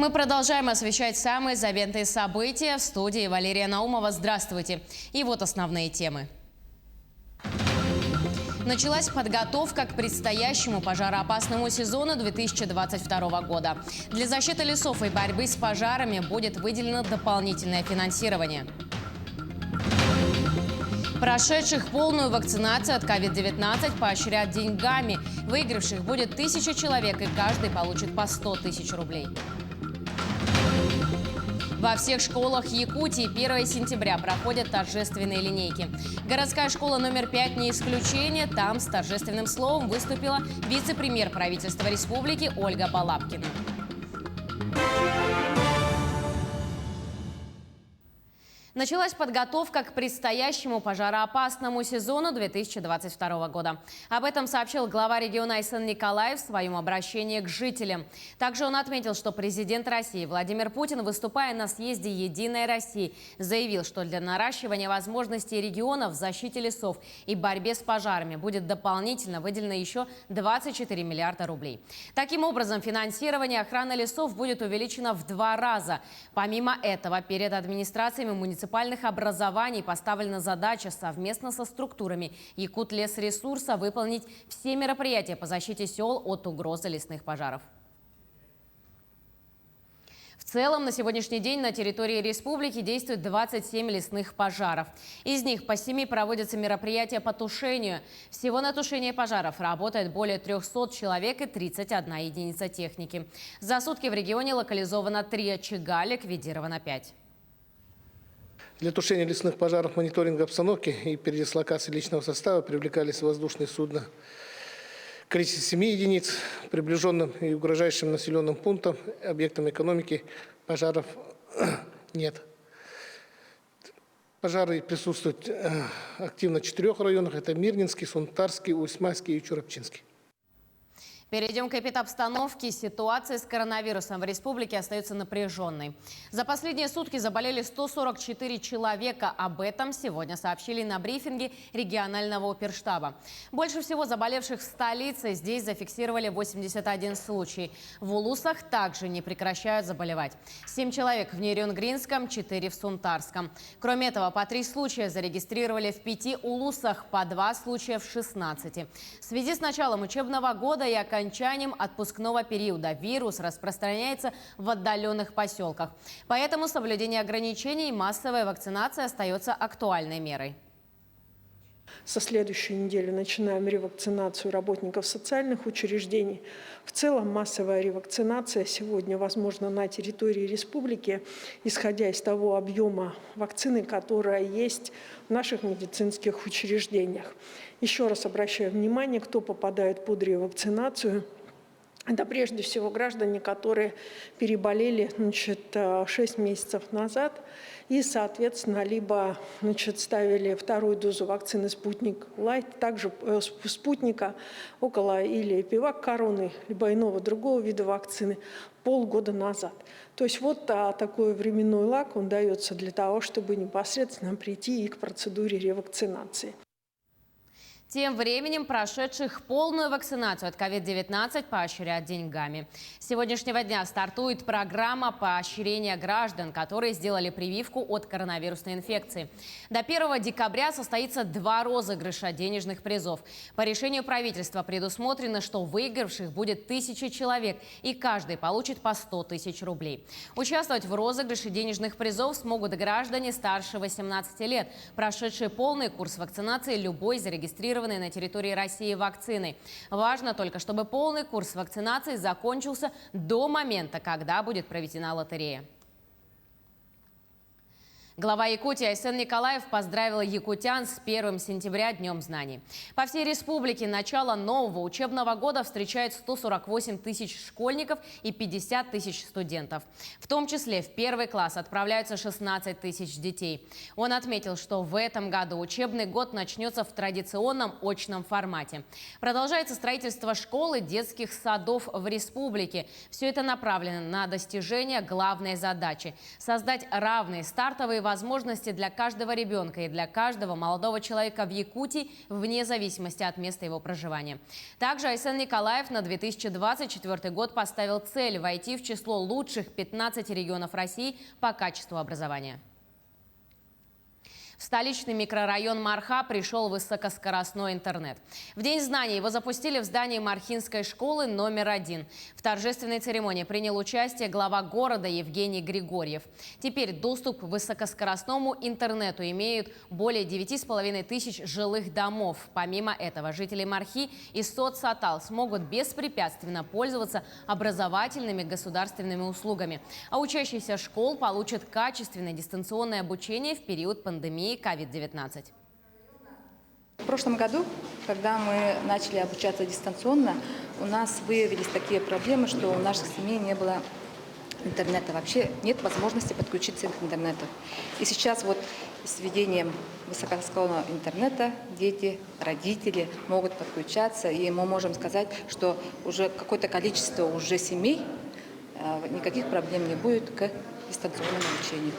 Мы продолжаем освещать самые заветные события. В студии Валерия Наумова. Здравствуйте. И вот основные темы. Началась подготовка к предстоящему пожароопасному сезону 2022 года. Для защиты лесов и борьбы с пожарами будет выделено дополнительное финансирование. Прошедших полную вакцинацию от COVID-19 поощрят деньгами. Выигравших будет 1000 человек, и каждый получит по 100 тысяч рублей. Во всех школах Якутии 1 сентября проходят торжественные линейки. Городская школа номер 5 не исключение. Там с торжественным словом выступила вице-премьер правительства республики Ольга Балабкина. Началась подготовка к предстоящему пожароопасному сезону 2022 года. Об этом сообщил глава региона Айсен Николаев в своем обращении к жителям. Также он отметил, что президент России Владимир Путин, выступая на съезде «Единой России», заявил, что для наращивания возможностей регионов в защите лесов и борьбе с пожарами будет дополнительно выделено еще 24 миллиарда рублей. Таким образом, финансирование охраны лесов будет увеличено в 2 раза. Помимо этого, перед администрациями муниципальных образований поставлена задача совместно со структурами Якутлесресурса выполнить все мероприятия по защите сел от угрозы лесных пожаров. В целом, на сегодняшний день на территории республики действует 27 лесных пожаров. Из них по 7 проводятся мероприятия по тушению. Всего на тушение пожаров работает более 300 человек и 31 единица техники. За сутки в регионе локализовано 3 очага, ликвидировано 5. Для тушения лесных пожаров, мониторинга обстановки и передислокации личного состава привлекались воздушные судна. Количество 7 единиц, приближенным и угрожающим населенным пунктам, объектам экономики пожаров нет. Пожары присутствуют активно в 4 районах. Это Мирнинский, Сунтарский, Усьмайский и Чурапчинский. Перейдем к эпидобстановке. Ситуация с коронавирусом в республике остается напряженной. За последние сутки заболели 144 человека. Об этом сегодня сообщили на брифинге регионального оперштаба. Больше всего заболевших в столице. Здесь зафиксировали 81 случай. В Улусах также не прекращают заболевать. 7 человек в Нерюнгринском, 4 в Сунтарском. Кроме этого, по 3 случая зарегистрировали в 5 Улусах, по 2 случая в 16. В связи с началом учебного года и окончанием отпускного периода вирус распространяется в отдаленных поселках. Поэтому соблюдение ограничений и массовая вакцинация остается актуальной мерой. Со следующей недели начинаем ревакцинацию работников социальных учреждений. В целом массовая ревакцинация сегодня возможна на территории республики, исходя из того объема вакцины, которая есть в наших медицинских учреждениях. Еще раз обращаю внимание, кто попадает под ревакцинацию. Это прежде всего граждане, которые переболели 6 месяцев назад и, соответственно, либо ставили 2-ю дозу вакцины «Спутник Лайт», также «Спутника» около или «Пивак Короны», либо иного другого вида вакцины полгода назад. То есть вот такой временной лаг, он дается для того, чтобы непосредственно прийти и к процедуре ревакцинации. Тем временем прошедших полную вакцинацию от COVID-19 поощрят деньгами. С сегодняшнего дня стартует программа поощрения граждан, которые сделали прививку от коронавирусной инфекции. До 1 декабря состоится 2 розыгрыша денежных призов. По решению правительства предусмотрено, что выигравших будет 1000 человек, и каждый получит по 100 тысяч рублей. Участвовать в розыгрыше денежных призов смогут граждане старше 18 лет, прошедшие полный курс вакцинации любой зарегистрированной на территории России вакцины. Важно только, чтобы полный курс вакцинации закончился до момента, когда будет проведена лотерея. Глава Якутии Айсен Николаев поздравил якутян с 1 сентября Днем знаний. По всей республике начало нового учебного года встречают 148 тысяч школьников и 50 тысяч студентов. В том числе в 1 класс отправляются 16 тысяч детей. Он отметил, что в этом году учебный год начнется в традиционном очном формате. Продолжается строительство школ и детских садов в республике. Все это направлено на достижение главной задачи – создать равные стартовые возможности возможности для каждого ребенка и для каждого молодого человека в Якутии вне зависимости от места его проживания. Также Айсен Николаев на 2024 год поставил цель войти в число лучших 15 регионов России по качеству образования. В столичный микрорайон Марха пришел высокоскоростной интернет. В День знаний его запустили в здании Мархинской школы номер 1. В торжественной церемонии принял участие глава города Евгений Григорьев. Теперь доступ к высокоскоростному интернету имеют более 9,5 тысяч жилых домов. Помимо этого, жители Мархи и Соцсатал смогут беспрепятственно пользоваться образовательными государственными услугами. А учащиеся школ получат качественное дистанционное обучение в период пандемии COVID-19. В прошлом году, когда мы начали обучаться дистанционно, у нас выявились такие проблемы, что у наших семей не было интернета. Вообще нет возможности подключиться к интернету. И сейчас вот с введением высокоскоростного интернета дети, родители могут подключаться. И мы можем сказать, что уже какое-то количество уже семей, никаких проблем не будет к дистанционному обучению.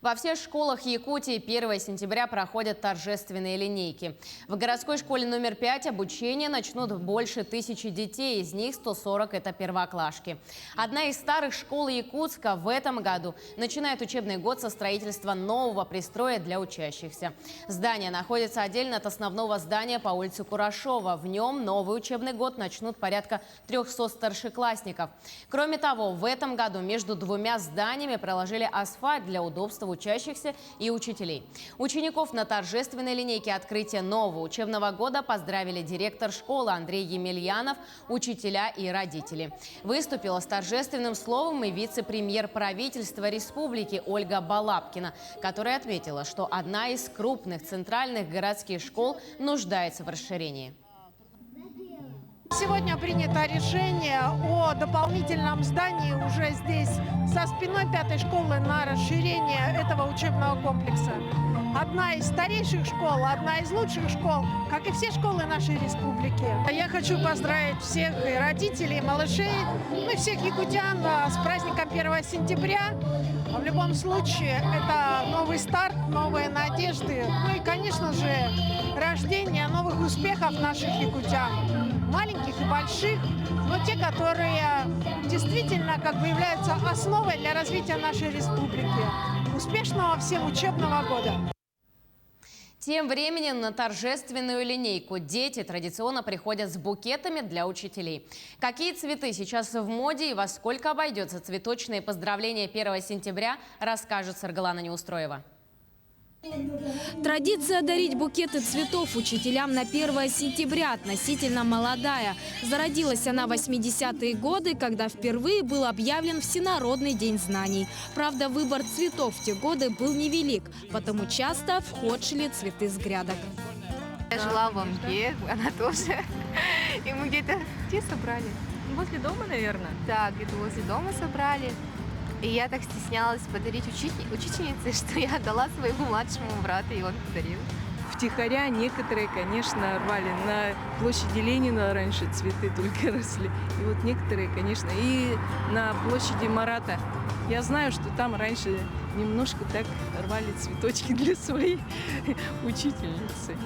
Во всех школах Якутии 1 сентября проходят торжественные линейки. В городской школе номер 5 обучение начнут больше 1000 детей, из них 140 – это первоклашки. Одна из старых школ Якутска в этом году начинает учебный год со строительства нового пристроя для учащихся. Здание находится отдельно от основного здания по улице Курашова. В нем новый учебный год начнут порядка 300 старшеклассников. Кроме того, в этом году между двумя зданиями проложили асфальт для удобства учащихся и учителей. Учеников на торжественной линейке открытия нового учебного года поздравили директор школы Андрей Емельянов, учителя и родители. Выступила с торжественным словом и вице-премьер правительства республики Ольга Балабкина, которая отметила, что одна из крупных центральных городских школ нуждается в расширении. Сегодня принято решение о дополнительном здании уже здесь, со спиной 5-й школы, на расширение этого учебного комплекса. Одна из старейших школ, одна из лучших школ, как и все школы нашей республики. Я хочу поздравить всех и родителей, и малышей, ну и всех якутян с праздником 1 сентября. В любом случае, это новый старт, новые надежды, ну и, конечно же, рождение новых успехов наших якутян. Маленьких и больших, но те, которые действительно являются основой для развития нашей республики. Успешного всем учебного года! Тем временем на торжественную линейку дети традиционно приходят с букетами для учителей. Какие цветы сейчас в моде и во сколько обойдется цветочные поздравления 1 сентября, расскажет Саргалана Неустроева. Традиция дарить букеты цветов учителям на 1 сентября относительно молодая. Зародилась она в 80-е годы, когда впервые был объявлен Всенародный день знаний. Правда, выбор цветов в те годы был невелик, потому часто в ход шли цветы с грядок. Я жила в Омге, она тоже. И мы где собрали? Возле дома, наверное. Да, где-то возле дома собрали. И я так стеснялась подарить учительнице, что я отдала своему младшему брату, и он подарил. Втихаря некоторые, конечно, рвали. На площади Ленина раньше цветы только росли. И вот некоторые, конечно, и на площади Марата. Я знаю, что там раньше немножко так рвали цветочки для своей учительницы.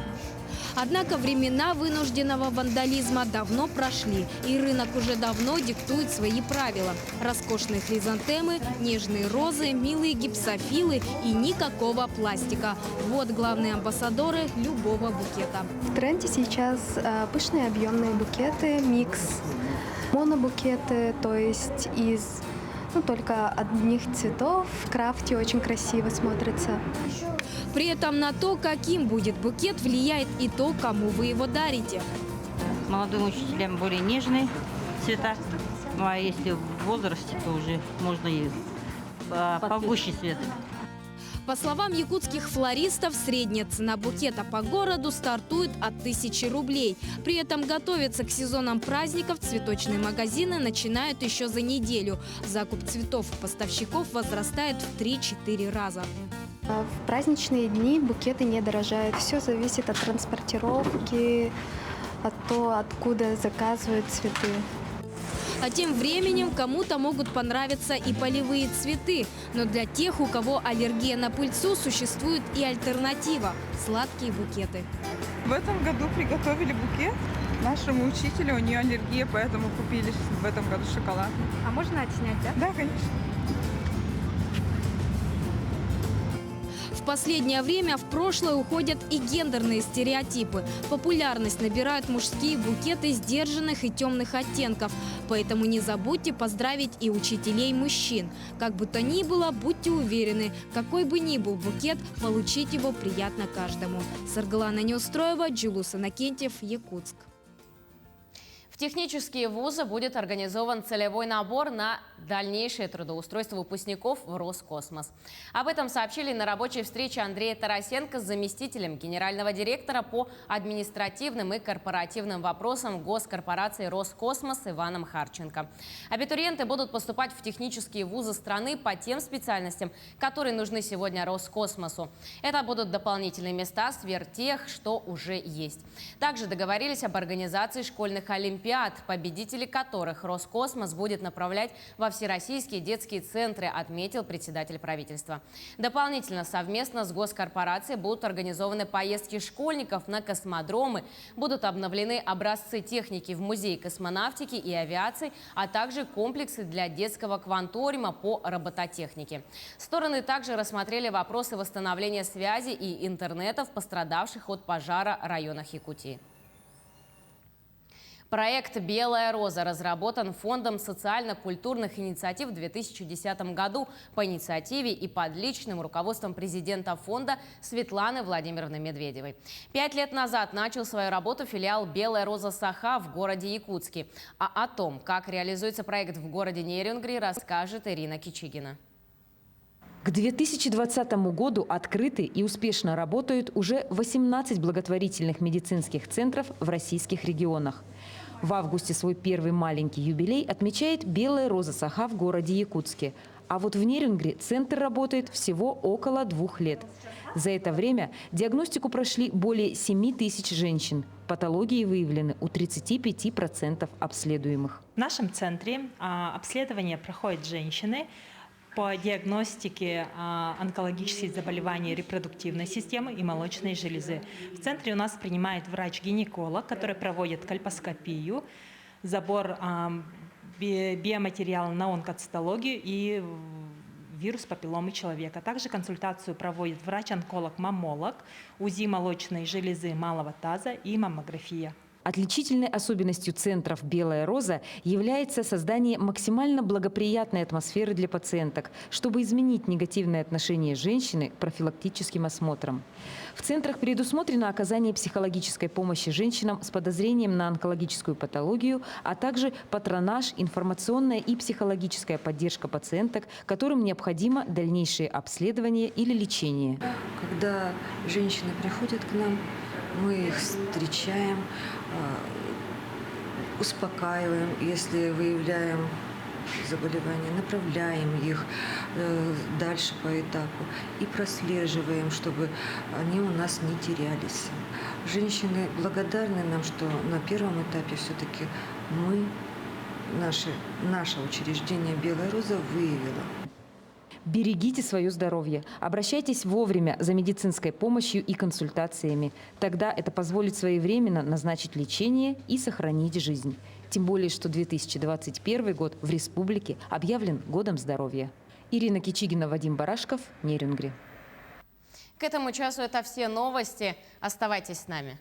Однако времена вынужденного вандализма давно прошли, и рынок уже давно диктует свои правила. Роскошные хризантемы, нежные розы, милые гипсофилы и никакого пластика. Вот главные амбассадоры любого букета. В тренде сейчас пышные объемные букеты, микс, монобукеты, то есть из только одних цветов. В крафте очень красиво смотрится. При этом на то, каким будет букет, влияет и то, кому вы его дарите. Молодым учителям более нежные цвета, ну а если в возрасте, то уже можно и погуще цвет. По словам якутских флористов, средняя цена букета по городу стартует от 1000 рублей. При этом готовиться к сезонам праздников цветочные магазины начинают еще за неделю. Закуп цветов у поставщиков возрастает в 3-4 раза. В праздничные дни букеты не дорожают. Все зависит от транспортировки, от того, откуда заказывают цветы. А тем временем кому-то могут понравиться и полевые цветы. Но для тех, у кого аллергия на пыльцу, существует и альтернатива – сладкие букеты. В этом году приготовили букет нашему учителю, у нее аллергия, поэтому купили в этом году шоколад. А можно отснять, да? Да, конечно. В последнее время в прошлое уходят и гендерные стереотипы. Популярность набирают мужские букеты сдержанных и темных оттенков. Поэтому не забудьте поздравить и учителей мужчин. Как бы то ни было, будьте уверены, какой бы ни был букет, получить его приятно каждому. Саргалана Неустроева, Джулус Иннокентьев, Якутск. В технические вузы будет организован целевой набор на дальнейшее трудоустройство выпускников в Роскосмос. Об этом сообщили на рабочей встрече Андрея Тарасенко с заместителем генерального директора по административным и корпоративным вопросам госкорпорации Роскосмос Иваном Харченко. Абитуриенты будут поступать в технические вузы страны по тем специальностям, которые нужны сегодня Роскосмосу. Это будут дополнительные места сверх тех, что уже есть. Также договорились об организации школьных олимпиад, победители которых Роскосмос будет направлять во всероссийские детские центры, отметил председатель правительства. Дополнительно совместно с госкорпорацией будут организованы поездки школьников на космодромы, будут обновлены образцы техники в Музее космонавтики и авиации, а также комплексы для детского кванториума по робототехнике. Стороны также рассмотрели вопросы восстановления связи и интернета в пострадавших от пожара районах Якутии. Проект «Белая роза» разработан Фондом социально-культурных инициатив в 2010 году по инициативе и под личным руководством президента фонда Светланы Владимировны Медведевой. 5 лет назад начал свою работу филиал «Белая роза Саха» в городе Якутске. А о том, как реализуется проект в городе Нерюнгри, расскажет Ирина Кичигина. К 2020 году открыты и успешно работают уже 18 благотворительных медицинских центров в российских регионах. В августе свой первый маленький юбилей отмечает «Белая роза Саха» в городе Якутске. А вот в Нерюнгри центр работает всего около 2 лет. За это время диагностику прошли более 7 тысяч женщин. Патологии выявлены у 35% обследуемых. В нашем центре обследование проходят женщины по диагностике онкологических заболеваний репродуктивной системы и молочной железы. В центре у нас принимает врач-гинеколог, который проводит кольпоскопию, забор биоматериала на онкоцитологию и вирус папилломы человека. Также консультацию проводит врач-онколог-маммолог, УЗИ молочной железы малого таза и маммография. Отличительной особенностью центров «Белая роза» является создание максимально благоприятной атмосферы для пациенток, чтобы изменить негативное отношение женщины к профилактическим осмотрам. В центрах предусмотрено оказание психологической помощи женщинам с подозрением на онкологическую патологию, а также патронаж, информационная и психологическая поддержка пациенток, которым необходимо дальнейшее обследование или лечение. Когда женщины приходят к нам, мы их встречаем, успокаиваем, если выявляем заболевания, направляем их дальше по этапу и прослеживаем, чтобы они у нас не терялись. Женщины благодарны нам, что на первом этапе все-таки наше учреждение «Белая роза» выявило. Берегите свое здоровье. Обращайтесь вовремя за медицинской помощью и консультациями. Тогда это позволит своевременно назначить лечение и сохранить жизнь. Тем более, что 2021 год в республике объявлен годом здоровья. Ирина Кичигина, Вадим Барашков, Нерюнгри. К этому часу это все новости. Оставайтесь с нами.